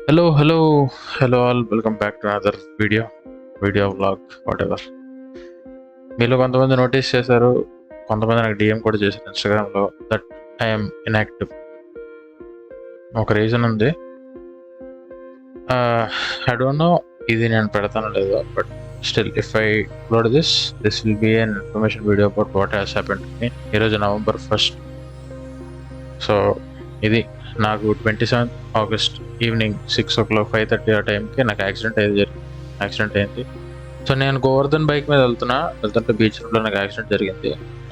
Hello all. Welcome back to another video vlog, whatever. మీలో కొంతమంది notice చేశారు, కొంతమంది నాకు డిఎం కూడా చేశారు ఇన్స్టాగ్రామ్లో దట్ ఐఎమ్ ఇన్యాక్టివ్. ఒక రీజన్ ఉంది. ఐ డోంట్ నో ఇది నేను పెడతానో లేదో, but still if I upload this will be an information video about what has happened to me. ఈరోజు November 1st. సో ఇది నాకు 27th August ఈవినింగ్ 6 o'clock 5:30 ఆ టైంకి నాకు యాక్సిడెంట్ అయింది. సో నేను గోవర్ధన్ బైక్ మీద వెళ్తుంటే బీచ్ రోడ్లో నాకు యాక్సిడెంట్ జరిగింది.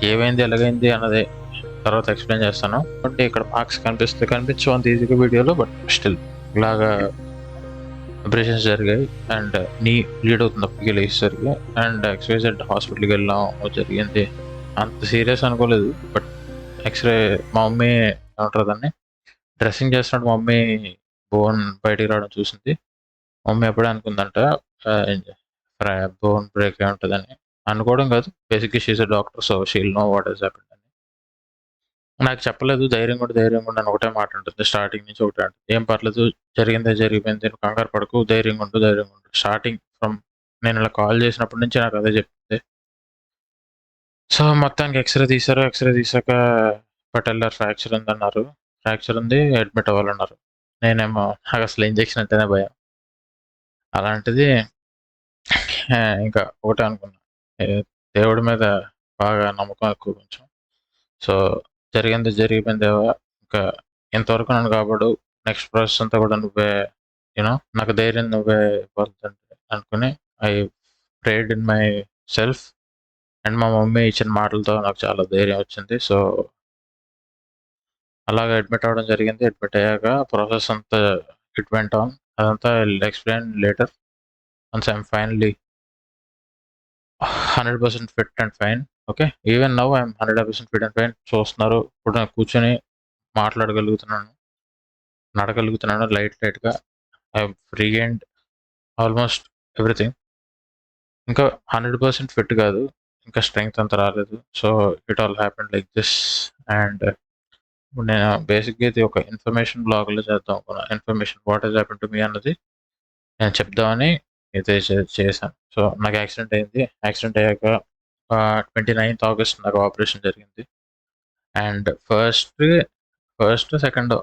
ఏమైంది ఎలాగైంది అన్నది తర్వాత ఎక్స్ప్లెయిన్ చేస్తాను. అంటే ఇక్కడ మార్క్స్ కనిపించు అంత ఈజీగా వీడియోలో, బట్ స్టిల్ ఇలాగా ఆపరేషన్స్ జరిగాయి అండ్ నీ బ్లీడ్ అవుతుంది అప్పటికి లేచేసరికి. అండ్ XYZ హాస్పిటల్కి వెళ్ళాం, జరిగింది. అంత సీరియస్ అనుకోలేదు, బట్ ఎక్స్రే మా మమ్మీ ఏమంటారు దాన్ని డ్రెస్సింగ్ చేస్తున్నట్టు మా మమ్మీ బోన్ బయటికి రావడం చూసింది. మమ్మీ అప్పుడే అనుకుందంట బోన్ బ్రేక్ అయి ఉంటుందని. అనుకోవడం కాదు, బేసిక్గా she's a doctor, so she'll know what has happened అని. నాకు చెప్పలేదు, ధైర్యం కూడా అని ఒకటే మాట ఉంటుంది స్టార్టింగ్ నుంచి, ఒకటే ఉంటుంది, ఏం పర్లేదు, జరిగిపోయింది, కంగారు పడకు, ధైర్యంగా ఉండు. స్టార్టింగ్ ఫ్రమ్ నేను ఇలా కాల్ చేసినప్పటి నుంచి నాకు అదే చెప్పింది. సో మొత్తానికి ఎక్స్రే తీసాక పటెల్లర్ ఫ్రాక్చర్ ఉందన్నారు. ఫ్రాక్చర్ ఉంది, అడ్మిట్ అవ్వాలన్నారు. నేనేమో నాకు అసలు ఇంజెక్షన్ అంటేనే భయం. అలాంటిది ఇంకా ఒకటే అనుకున్నా, దేవుడి మీద బాగా నమ్మకం ఎక్కువ కొంచెం. సో జరిగిపోయిందేవా, ఇంకా ఇంతవరకు నన్ను కాపాడు, నెక్స్ట్ ప్రాసెస్ అంతా కూడా నువ్వే నాకు ధైర్యం నువ్వే ఇవ్వాలంటే అనుకుని I prayed in myself. And మా మమ్మీ ఇచ్చిన మాటలతో నాకు చాలా ధైర్యం వచ్చింది. సో అలాగే అడ్మిట్ అవ్వడం జరిగింది. అడ్మిట్ అయ్యాక ప్రాసెస్ అంతా ఇట్ వెంట్ ఆన్. అదంతా explain later once I'm finally 100% fit and fine. Okay, even now I'm 100% fit and fine. చూస్తున్నారు, ఇప్పుడు నేను కూర్చొని మాట్లాడగలుగుతున్నాను, నడగలుగుతున్నాను లైట్గా. I regained almost everything. ఇంకా 100% ఫిట్ కాదు, ఇంకా స్ట్రెంగ్త్ అంత రాలేదు. So it all happened like this. And ఇప్పుడు నేను బేసిక్గా ఇది ఒక ఇన్ఫర్మేషన్ బ్లాగ్లో చేద్దాం అనుకున్నా. Information what has happened to me అన్నది నేను చెప్దామని అయితే చేశాను. సో నాకు యాక్సిడెంట్ అయింది. యాక్సిడెంట్ అయ్యాక 29th August నాకు ఆపరేషన్ జరిగింది. And second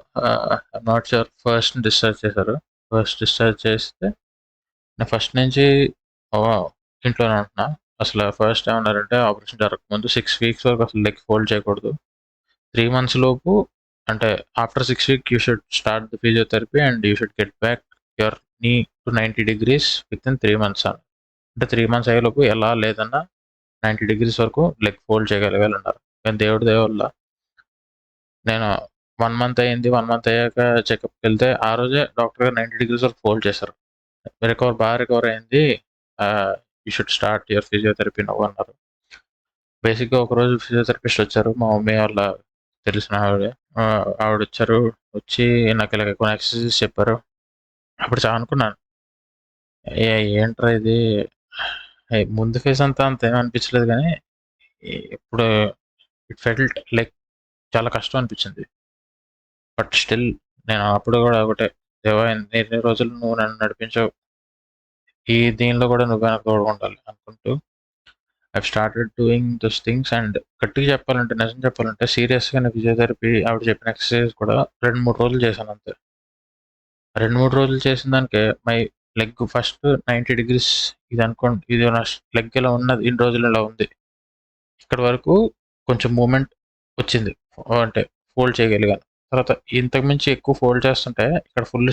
not sure, first discharge చేశారు. డిశ్చార్జ్ చేస్తే నేను ఫస్ట్ నుంచి ఇంట్లోనే ఉంటున్నా. అసలు ఫస్ట్ ఏమన్నారంటే ఆపరేషన్ జరగకముందు 6 weeks వరకు అసలు లెగ్ ఫోల్డ్ చేయకూడదు. 3 months లోపు, అంటే after 6 weeks you should start the physiotherapy and you should get back your need to 90 degrees with in 3 months అని. అంటే 3 months అయ్యేలోపు ఎలా లేదన్నా 90 degrees వరకు లెగ్ ఫోల్డ్ చేయగలగాలన్నారు. కానీ దేవుడి దయ వల్ల నేను 1 month అయింది. 1 month అయ్యాక చెకప్కి వెళ్తే ఆ రోజే డాక్టర్ గారు 90 degrees వరకు ఫోల్డ్ చేశారు. బాగా రికవర్ అయింది, you should start your physiotherapy నవ్వు అన్నారు. బేసిక్గా ఒకరోజు ఫిజియోథెరపిస్ట్ వచ్చారు, మా మమ్మీ వాళ్ళ తెలిసిన ఆవిడ వచ్చారు. వచ్చి నాకు ఇలాగ కొన్ని ఎక్సర్సైజెస్ చెప్పారు. అప్పుడు చాలా అనుకున్నాను, ఏంట్రా ఇది, ముందు ఫేస్ అంతా అంత ఏమీ అనిపించలేదు, కానీ ఇప్పుడు ఇట్ ఫెల్ట్ లైక్ చాలా కష్టం అనిపించింది. బట్ స్టిల్ నేను అప్పుడు కూడా ఒకటే, దేవా ఎన్ని రోజులు నువ్వు నన్ను నడిపించావు, ఈ దీనిలో కూడా నువ్వే నాకు తోడుగా ఉండాలి అనుకుంటూ I started doing those things. And గట్టిగా నిజం చెప్పాలంటే సీరియస్గా నేను ఫిజియోథెరపీ ఆవిడ చెప్పిన ఎక్సర్సైజ్ కూడా 2-3 రోజులు చేశాను అంతే. 2-3 రోజులు చేసిన దానికే మై లెగ్ ఫస్ట్ 90 degrees ఇది అనుకోండి, ఇది నా లెగ్ ఇలా ఉన్నది, ఇన్ని రోజులు ఇలా ఉంది, ఇక్కడ వరకు కొంచెం మూమెంట్ వచ్చింది, అంటే ఫోల్డ్ చేయగలిగాను. తర్వాత ఇంతకుమించి ఎక్కువ ఫోల్డ్ చేస్తుంటే ఇక్కడ ఫుల్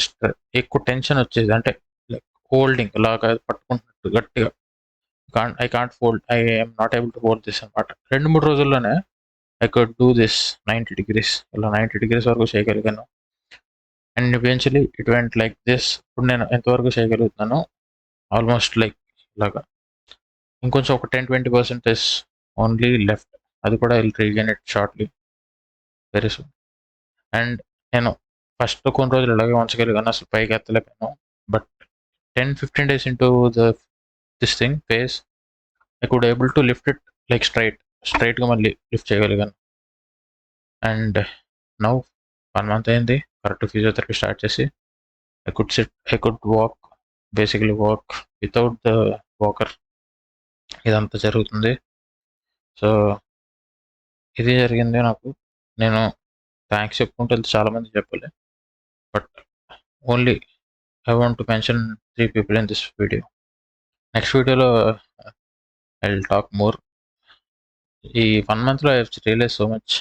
ఎక్కువ టెన్షన్ వచ్చేది, అంటే లైక్ హోల్డింగ్ లాగా పట్టుకుంటున్నట్టు గట్టిగా. I can't fold, I am not able to fold this అనమాట. 2-3 రోజుల్లోనే I could do this 90 degrees, ఇలా 90 degrees వరకు చేయగలిగాను. And eventually it went like this. ఇప్పుడు నేను ఎంతవరకు చేయగలుగుతున్నాను, ఆల్మోస్ట్ లైక్ ఇలాగా. ఇంకొంచెం ఒక 10-20% ఇస్ ఓన్లీ లెఫ్ట్, అది కూడా I will regain it shortly, very soon. And నేను ఫస్ట్ కొన్ని రోజులు ఇలాగే ఉంచగలిగాను, అసలు పైకి ఎత్తలేకపోయాను. But 10-15 days into this thing phase, I could able to lift it like స్ట్రైట్గా మళ్ళీ లిఫ్ట్ చేయగలిగాను. అండ్ నౌ 1 month అయింది, కరెక్ట్ ఫిజియోథెరపీ స్టార్ట్ చేసి I could walk, basically walk without the walker. ఇదంతా జరుగుతుంది. సో ఇది జరిగింది నాకు. నేను థ్యాంక్స్ చెప్పుకుంటే చాలా మంది చెప్పలే, but only I want to mention 3 people in this video. Next వీడియోలో ఐ విల్ టాక్ మోర్. ఈ 1 మంత్లో I realise so much.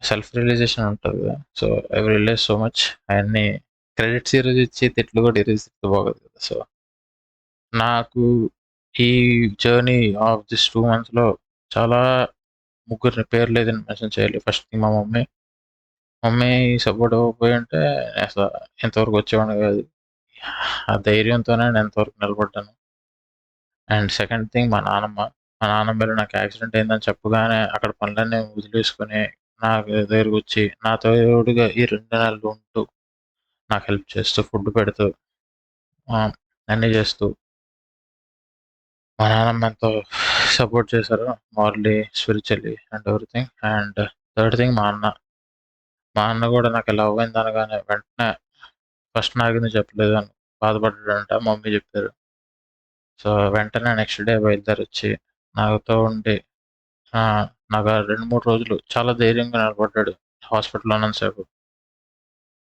Self realisation ఉంటుంది కదా, so I realise so much. అవన్నీ క్రెడిట్స్ ఈరోజు ఇచ్చి తిట్లు కూడా ఈరోజు ఇస్తే బాగోదు కదా. సో నాకు ఈ జర్నీ ఆఫ్ దిస్ 2 మంత్స్లో చాలా ముగ్గురిని పేర్లు ఏదైనా మెన్షన్ చేయాలి. ఫస్ట్ థింగ్ మా మమ్మీ సపోర్ట్ ఇవ్వకపోయి ఉంటే అసలు ఎంతవరకు వచ్చేవాడిని కాదు. ఆ ధైర్యంతోనే నేను ఎంతవరకు నిలబడ్డాను. అండ్ సెకండ్ థింగ్ మా నాన్నమ్మ నాకు యాక్సిడెంట్ అయిందని చెప్పగానే అక్కడ పనులన్నీ వదిలేసుకొని నాకు దగ్గరకు వచ్చి నా తోడుగా ఈ 2 నెలలు ఉంటూ నాకు హెల్ప్ చేస్తూ, ఫుడ్ పెడుతూ, అన్నీ చేస్తూ మా నాన్నమ్మ ఎంతో సపోర్ట్ చేశారు, Marley, spiritually and everything. And third thing మా అన్న కూడా నాకు ఇలా అవ్వైంది అనగానే వెంటనే ఫస్ట్ నాకెందుకు చెప్పలేదు అని బాధపడ్డాడంట. మమ్మీ చెప్పారు. సో వెంటనే నెక్స్ట్ డే బయలుదేరి వచ్చి నాతో ఉండి నాకు 2-3 రోజులు చాలా ధైర్యంగా నిలబడ్డాడు. హాస్పిటల్లో ఉన్నంతసేపు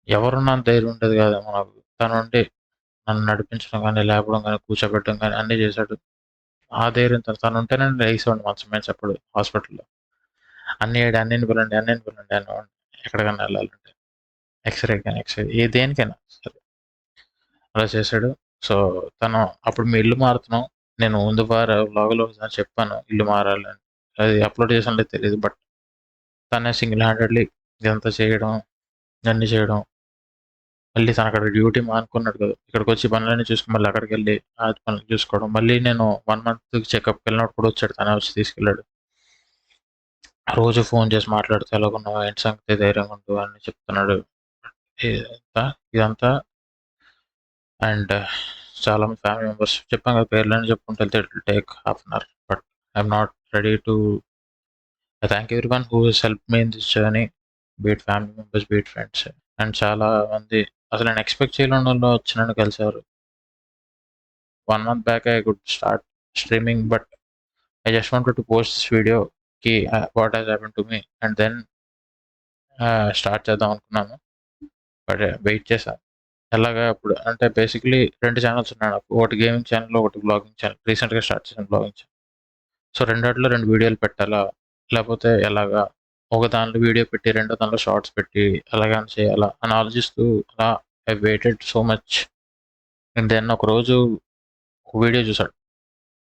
ఎవరున్నంత ధైర్యం ఉండేది కాదేమో నాకు. తనుండి నన్ను నడిపించడం కానీ, లేపడం కానీ, కూర్చోబెట్టడం కానీ అన్నీ చేశాడు. ఆ ధైర్యంతో తనుంటే నేను లేసేవాడిని మంచం మీద చెప్పడు హాస్పిటల్లో. అన్నీని పిల్లండి అనేవాడిని ఎక్కడికైనా వెళ్ళాలంటే. ఎక్స్రే ఏ దేనికైనా సరే అలా చేశాడు. సో తను అప్పుడు మేము ఇల్లు మారుతున్నాం. నేను ముందు వ్లాగ్లో చెప్పాను ఇల్లు మారాలని. అది అప్లోడ్ చేసానో తెలియదు, బట్ తనే సింగిల్ హ్యాండెడ్లీ ఇదంతా చేయడం, అన్నీ చేయడం. మళ్ళీ తను అక్కడ డ్యూటీ మానుకున్నాడు కదా, ఇక్కడికి వచ్చి పనులన్నీ చూసుకుని మళ్ళీ అక్కడికి వెళ్ళి ఆ పనులు చూసుకోవడం. మళ్ళీ నేను 1 మంత్ చెకప్కి వెళ్ళినప్పుడు కూడా వచ్చాడు, తనే వచ్చి తీసుకెళ్ళాడు. రోజు ఫోన్ చేసి మాట్లాడుతూ ఎలాగున్నావు, ఏంటి సంగతి, ధైర్యంగా ఉండు అని చెప్తున్నాడు. ఇదంతా అండ్ చాలా మంది ఫ్యామిలీ మెంబర్స్ చెప్పాం కదా, పేర్లని చెప్పుకుంటే వెళ్తే it will take half an hour, but I'm not ready to thank everyone who has help me in this journey, be it family members, be it friends. And చాలా మంది అసలు నేను ఎక్స్పెక్ట్ చేయలేని వాళ్ళు వచ్చి నన్ను కలిసారు. 1 month back I could start streaming, but I just wanted to post this video ki what has happened to me and then start చేద్దాం అనుకున్నాను. బట్ వెయిట్ చేశాను. ఎలాగా ఇప్పుడు అంటే బేసిక్లీ 2 ఛానల్స్ ఉన్నాయి నాకు. ఒకటి గేమింగ్ ఛానల్, ఒకటి బ్లాగింగ్ ఛానల్. రీసెంట్గా స్టార్ట్ చేశాను బ్లాగింగ్ ఛానల్. సో రెండిట్లో 2 వీడియోలు పెట్టాలా, లేకపోతే ఎలాగా, ఒక దానిలో వీడియో పెట్టి రెండో దానిలో షార్ట్స్ పెట్టి ఎలాగా చేయాలా అని ఆలోచిస్తూ అలా I waited so much. And then ఒకరోజు ఒక వీడియో చూసాడు,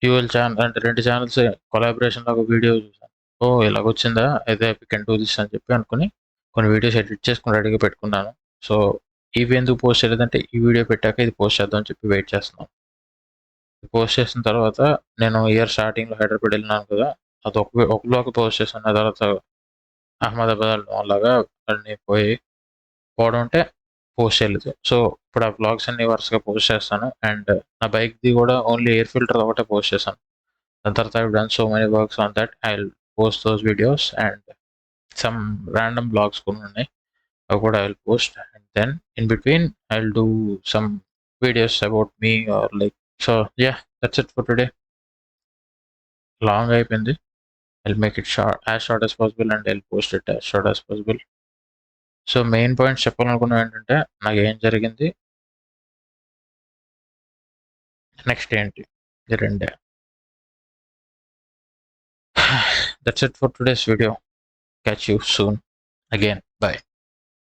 డ్యూయల్ ఛానల్ అంటే 2 ఛానల్స్ కొలాబరేషన్లో ఒక వీడియో చూసాను. ఓ ఇలాగొచ్చిందా, అయితే ఐ కెన్ డూ దిస్ అని చెప్పి అనుకుని కొన్ని వీడియోస్ ఎడిట్ చేసుకుని రెడీగా పెట్టుకున్నాను. సో ఇవి ఎందుకు పోస్ట్ చేయలేదంటే ఈ వీడియో పెట్టాక ఇది పోస్ట్ చేద్దాం అని చెప్పి వెయిట్ చేస్తున్నాను. పోస్ట్ చేసిన తర్వాత నేను ఇయర్ స్టార్టింగ్లో హైదరాబాద్ వెళ్ళినాను కదా, అది ఒక బ్లాగ్ పోస్ట్ చేశాను. ఆ తర్వాత అహ్మదాబాద్ వెళ్ళడం అలాగా అన్నీ పోవడం అంటే పోస్ట్ చేయలేదు. సో ఇప్పుడు ఆ బ్లాగ్స్ అన్ని వరుసగా పోస్ట్ చేస్తాను. అండ్ నా బైక్ది కూడా ఓన్లీ ఎయిర్ ఫిల్టర్ ఒకటే పోస్ట్ చేశాను. దాని తర్వాత I done so many works on that. I will post those videos and some random blogs కొన్ని ఉన్నాయి, అవి కూడా I will post. And then in between I will do some videos about me or like. So yeah, that's it for today. Long అయిపోయింది. I will make it short as possible and I will post it as short as possible. So main points చెప్పాలనుకున్నవి ఏంటంటే నాకు ఏం జరిగింది, next ఏంటి, ఈ రెండే. That's it for today's video. Catch you soon again. Bye.